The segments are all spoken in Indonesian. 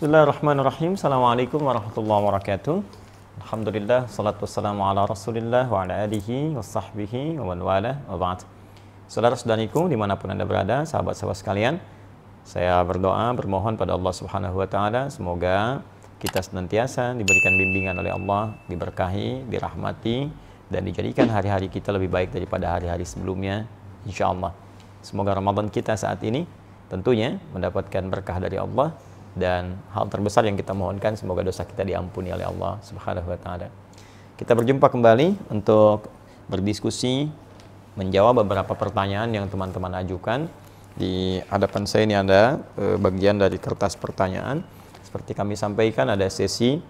Bismillahirrahmanirrahim. Assalamualaikum warahmatullahi wabarakatuh. Alhamdulillah, salatu wassalamu ala rasulillah wa ala alihi wa sahbihi wa man wala wa ba'd. Saudara-saudariku dimanapun Anda berada, sahabat-sahabat sekalian, saya berdoa, bermohon pada Allah Subhanahu wa Ta'ala, semoga kita senantiasa diberikan bimbingan oleh Allah, diberkahi, dirahmati, dan dijadikan hari-hari kita lebih baik daripada hari-hari sebelumnya, insya Allah. Semoga Ramadan kita saat ini tentunya mendapatkan berkah dari Allah, dan hal terbesar yang kita mohonkan semoga dosa kita diampuni oleh Allah Subhanahu wa Ta'ala. Kita berjumpa kembali untuk berdiskusi, menjawab beberapa pertanyaan yang teman-teman ajukan. Di hadapan saya ini ada bagian dari kertas pertanyaan. Seperti kami sampaikan, ada sesi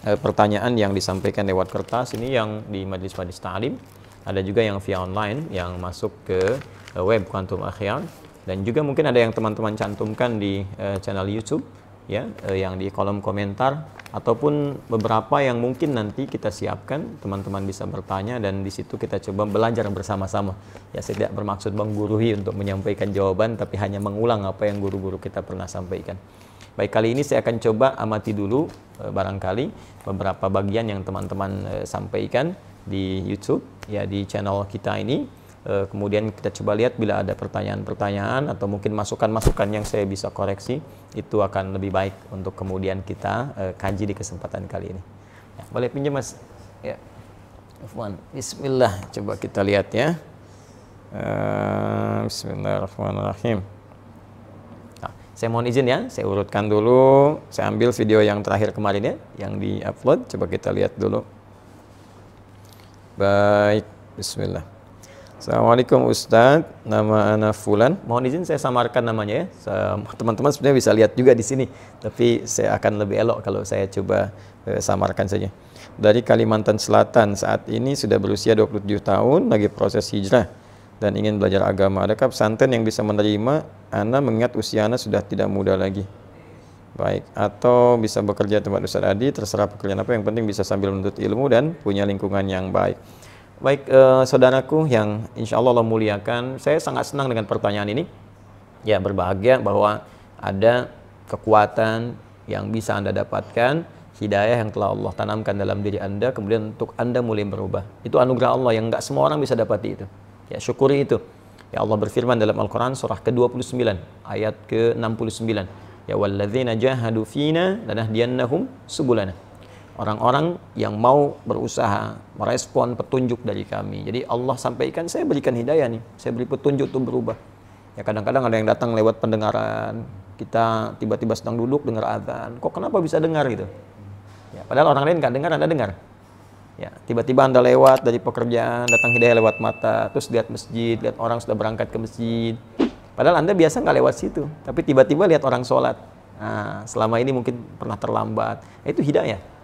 pertanyaan yang disampaikan lewat kertas ini yang di majlis-majlis ta'lim. Ada juga yang via online yang masuk ke web Quantum Akhyar. Dan juga mungkin ada yang teman-teman cantumkan di channel YouTube, ya, yang di kolom komentar, ataupun beberapa yang mungkin nanti kita siapkan, teman-teman bisa bertanya dan di situ kita coba belajar bersama-sama. Ya, saya tidak bermaksud menggurui untuk menyampaikan jawaban, tapi hanya mengulang apa yang guru-guru kita pernah sampaikan. Baik, kali ini saya akan coba amati dulu barangkali beberapa bagian yang teman-teman sampaikan di YouTube, ya, di channel kita ini. Kemudian kita coba lihat bila ada pertanyaan-pertanyaan atau mungkin masukan-masukan yang saya bisa koreksi, itu akan lebih baik untuk kemudian kita kaji di kesempatan kali ini. Ya, boleh pinjam Mas? Ya. Afwan. Bismillah, coba kita lihat ya. Bismillahirrahmanirrahim. Nah, saya mohon izin ya, saya urutkan dulu. Saya ambil video yang terakhir kemarin ya, yang di-upload. Coba kita lihat dulu. Baik, bismillah. Assalamualaikum Ustadz, nama Ana Fulan. Mohon izin saya samarkan namanya ya. Teman-teman sebenarnya bisa lihat juga di sini, tapi saya akan lebih elok kalau saya coba samarkan saja. Dari Kalimantan Selatan, saat ini sudah berusia 27 tahun, lagi proses hijrah dan ingin belajar agama. Adakah pesantren yang bisa menerima Ana mengingat usia Ana sudah tidak muda lagi? Baik, atau bisa bekerja tempat Ustadz Adi, terserah pekerjaan apa, yang penting bisa sambil menuntut ilmu dan punya lingkungan yang baik. Baik, saudaraku yang insya Allah muliakan, saya sangat senang dengan pertanyaan ini. Ya, berbahagia bahwa ada kekuatan yang bisa Anda dapatkan, hidayah yang telah Allah tanamkan dalam diri Anda, kemudian untuk Anda mulai berubah. Itu anugerah Allah yang nggak semua orang bisa dapati itu. Ya, syukuri itu. Ya, Allah berfirman dalam Al-Quran surah ke-29, ayat ke-69. Ya, walladzina jahadu fina lanahdiyannahum subulana. Orang-orang yang mau berusaha merespon petunjuk dari kami. Jadi Allah sampaikan, saya berikan hidayah nih, saya beri petunjuk untuk berubah. Ya, kadang-kadang ada yang datang lewat pendengaran, kita tiba-tiba sedang duduk dengar azan, kok kenapa bisa dengar gitu? Ya, padahal orang lain nggak dengar, Anda dengar. Ya, tiba-tiba Anda lewat dari pekerjaan, datang hidayah lewat mata, terus lihat masjid, lihat orang sudah berangkat ke masjid. Padahal Anda biasa nggak lewat situ, tapi tiba-tiba lihat orang sholat. Nah, selama ini mungkin pernah terlambat. Itu hidayah.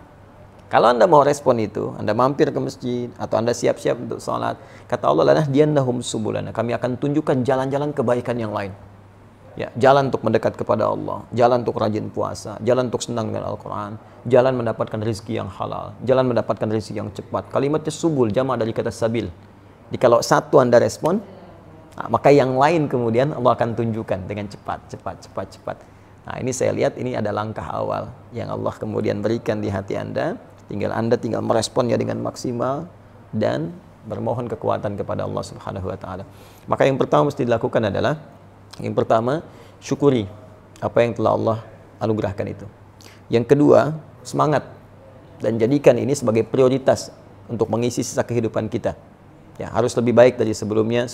Kalau Anda mau respon itu, Anda mampir ke masjid atau Anda siap-siap untuk sholat, kata Allah, lanahdiyannahum subulana, kami akan tunjukkan jalan-jalan kebaikan yang lain. Ya, jalan untuk mendekat kepada Allah, jalan untuk rajin puasa, jalan untuk senang dengan Al-Quran, jalan mendapatkan rezeki yang halal, jalan mendapatkan rezeki yang cepat. Kalimatnya subul, jama' dari kata sabil. Jadi kalau satu Anda respon, maka yang lain kemudian Allah akan tunjukkan dengan cepat. Nah, ini saya lihat ini ada langkah awal yang Allah kemudian berikan di hati Anda. Anda tinggal meresponnya dengan maksimal dan bermohon kekuatan kepada Allah Subhanahu wa Ta'ala. Maka yang pertama mesti dilakukan adalah, yang pertama, syukuri apa yang telah Allah anugerahkan itu. Yang kedua, semangat dan jadikan ini sebagai prioritas untuk mengisi sisa kehidupan kita. Ya, harus lebih baik dari sebelumnya.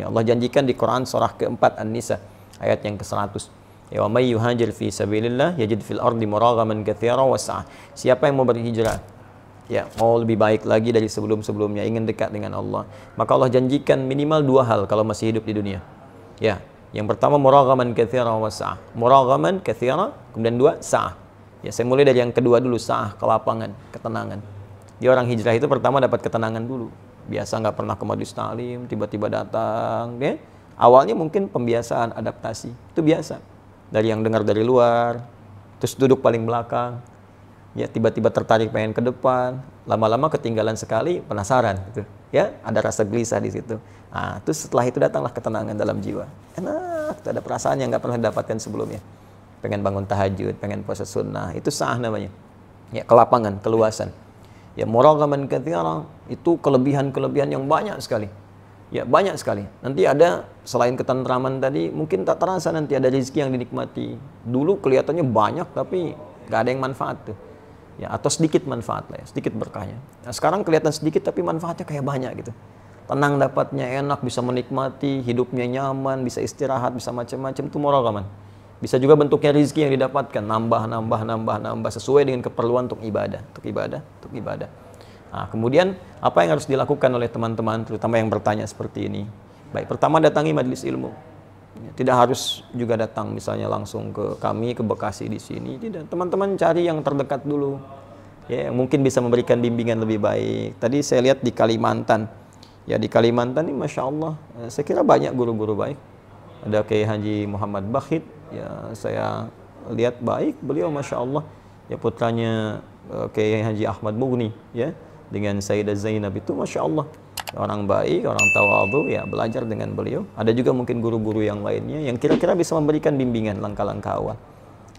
Allah janjikan di Quran surah ke-4 An-Nisa ayat yang ke-100. Ya, wa may yuhajir fi sabilillah yajid fil ardi muragaman katsira wa sa'ah. Siapa yang mau berhijrah, ya, mau lebih baik lagi dari sebelum-sebelumnya, ingin dekat dengan Allah, maka Allah janjikan minimal dua hal kalau masih hidup di dunia. Ya, yang pertama muragaman katsira wa sa'ah. Muragaman katsira, kemudian dua sa'ah. Ya, saya mulai dari yang kedua dulu, sa'ah, kelapangan, ketenangan. Dia orang hijrah itu pertama dapat ketenangan dulu. Biasa nggak pernah ke majlis ta'lim, tiba-tiba datang, ya. Awalnya mungkin pembiasaan, adaptasi, itu biasa. Dari yang dengar dari luar, terus duduk paling belakang, ya, tiba-tiba tertarik pengen ke depan, lama-lama ketinggalan sekali, penasaran gitu. Ya, ada rasa gelisah di situ. Terus setelah itu datanglah ketenangan dalam jiwa. Enak, ada perasaan yang nggak pernah didapatkan sebelumnya. pengen bangun tahajud, pengen puasa sunnah, itu sah namanya. Ya, kelapangan, keluasan. Ya, muraghaman katsiran, itu kelebihan-kelebihan yang banyak sekali. Ya, banyak sekali. Nanti ada, selain ketentraman tadi, mungkin tak terasa nanti ada rezeki yang dinikmati. Dulu kelihatannya banyak, tapi nggak ada yang manfaat tuh. Ya, atau sedikit manfaat lah ya, sedikit berkahnya. Nah, sekarang kelihatan sedikit, tapi manfaatnya kayak banyak gitu. Tenang dapatnya, enak, bisa menikmati, hidupnya nyaman, bisa istirahat, bisa macam-macam, itu muraghaman. Bisa juga bentuknya rezeki yang didapatkan, nambah sesuai dengan keperluan untuk ibadah. Nah, kemudian apa yang harus dilakukan oleh teman-teman, terutama yang bertanya seperti ini? Baik, pertama datangi majelis ilmu. Tidak harus juga datang misalnya langsung ke kami, ke Bekasi di sini. Tidak, teman-teman cari yang terdekat dulu. Ya, yang mungkin bisa memberikan bimbingan lebih baik. Tadi saya lihat di Kalimantan. Ya, di Kalimantan ini Masya Allah, saya kira banyak guru-guru baik. Ada Kiai Haji Muhammad Bakhit, ya saya lihat baik beliau Masya Allah. Ya, putranya Kiai Haji Ahmad Mughni, ya, dengan Sayyidah Zainab itu Masya Allah. Orang baik, orang tawadhu, ya belajar dengan beliau. Ada juga mungkin guru-guru yang lainnya yang kira-kira bisa memberikan bimbingan langkah-langkah awal.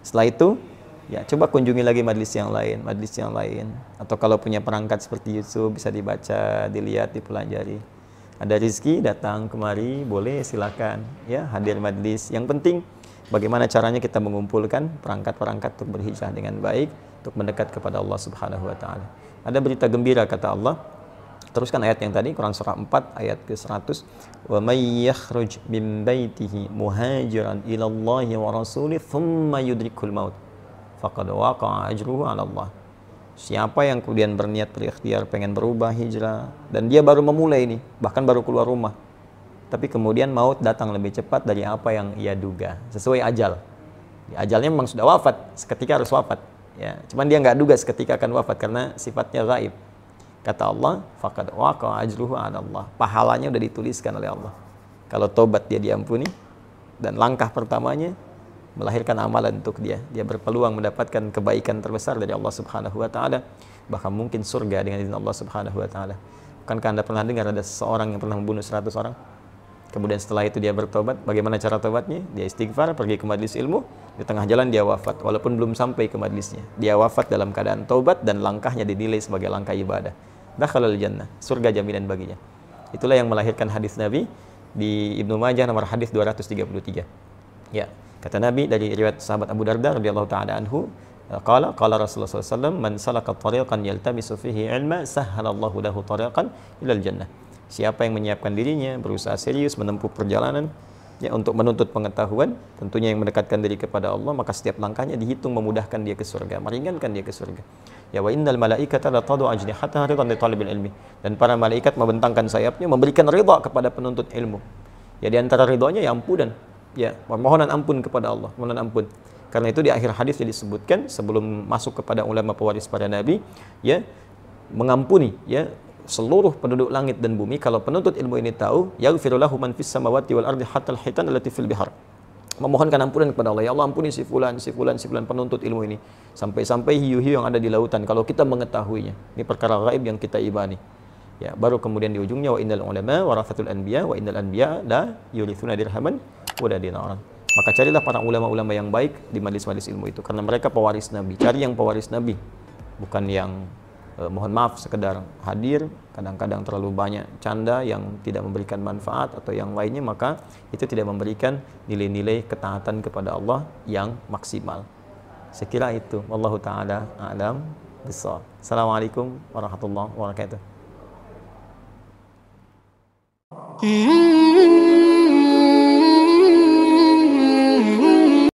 Setelah itu, ya coba kunjungi lagi majelis yang lain. Atau kalau punya perangkat seperti YouTube, bisa dibaca, dilihat, dipelajari. Ada rezeki datang kemari, boleh silakan, ya hadir majelis. Yang penting bagaimana caranya kita mengumpulkan perangkat-perangkat untuk berhijrah dengan baik, untuk mendekat kepada Allah Subhanahu wa taala. Ada berita gembira kata Allah. Teruskan ayat yang tadi, Quran surah 4 ayat ke-100. Wa may yakhruj min baitihi muhajiran ila Allah wa rasulih thumma yudrikul maut faqad waqa'a ajruhu 'ala Allah. Siapa yang kemudian berniat berikhtiar pengen berubah hijrah dan dia baru memulai ini, bahkan baru keluar rumah, tapi kemudian maut datang lebih cepat dari apa yang ia duga, sesuai ajal. Ajalnya memang sudah wafat, seketika harus wafat, ya. Cuman dia nggak duga seketika akan wafat karena sifatnya gaib. Kata Allah, faqad waqa'a ajruhu 'ala Allah. Pahalanya udah dituliskan oleh Allah. Kalau tobat dia diampuni, dan langkah pertamanya melahirkan amalan untuk dia. Dia berpeluang mendapatkan kebaikan terbesar dari Allah Subhanahu wa taala, bahkan mungkin surga dengan izin Allah Subhanahu wa taala. Bukankah Anda pernah dengar ada seseorang yang pernah membunuh 100 orang? Kemudian setelah itu dia bertobat. Bagaimana cara tobatnya? Dia istighfar, pergi ke majelis ilmu, di tengah jalan dia wafat walaupun belum sampai ke majelisnya. Dia wafat dalam keadaan tobat dan langkahnya dinilai sebagai langkah ibadah. Dakhalal jannah, surga jaminan baginya. Itulah yang melahirkan hadis Nabi di Ibnu Majah nomor hadis 233. Ya. Kata Nabi dari riwayat sahabat Abu Darda radhiyallahu taala anhu, qala Rasulullah sallallahu alaihi wasallam, man salaka tariqan yaltamisu fihi ilma sahhalallahu lahu tariqan ilal jannah. Siapa yang menyiapkan dirinya, berusaha serius menempuh perjalanan ya untuk menuntut pengetahuan, tentunya yang mendekatkan diri kepada Allah, maka setiap langkahnya dihitung memudahkan dia ke surga, meringankan dia ke surga. Ya, wa innal malaikata la tadu ajnihataha ridan li talibil ilmi. Dan para malaikat membentangkan sayapnya memberikan ridha kepada penuntut ilmu. Ya, di antara ridhonya ya ampunan. Ya, permohonan ampun kepada Allah, permohonan ampun. Karena itu di akhir hadis disebutkan sebelum masuk kepada ulama pewaris para nabi, ya, mengampuni ya seluruh penduduk langit dan bumi. Kalau penuntut ilmu ini tahu, yaghfiru lahu man fis samawati wal ardi hatta al-hitan allati fil bihar. Memohonkan ampunan kepada Allah. Ya Allah, ampuni si fulan penuntut ilmu ini. Sampai-sampai hiu-hiu yang ada di lautan kalau kita mengetahuinya. Ini perkara gaib yang kita imani. Ya, baru kemudian di ujungnya wa innal ulama warathatul anbiya wa innal anbiya la yurithuna dirhaman wa dinaran. Maka carilah para ulama-ulama yang baik di majelis-majelis ilmu itu karena mereka pewaris Nabi. Cari yang pewaris Nabi, bukan yang mohon maaf sekedar hadir, kadang-kadang terlalu banyak canda yang tidak memberikan manfaat atau yang lainnya, maka itu tidak memberikan nilai-nilai ketaatan kepada Allah yang maksimal. Saya kira itu. Wallahu taala a'lam bishawab. Assalamualaikum warahmatullahi wabarakatuh.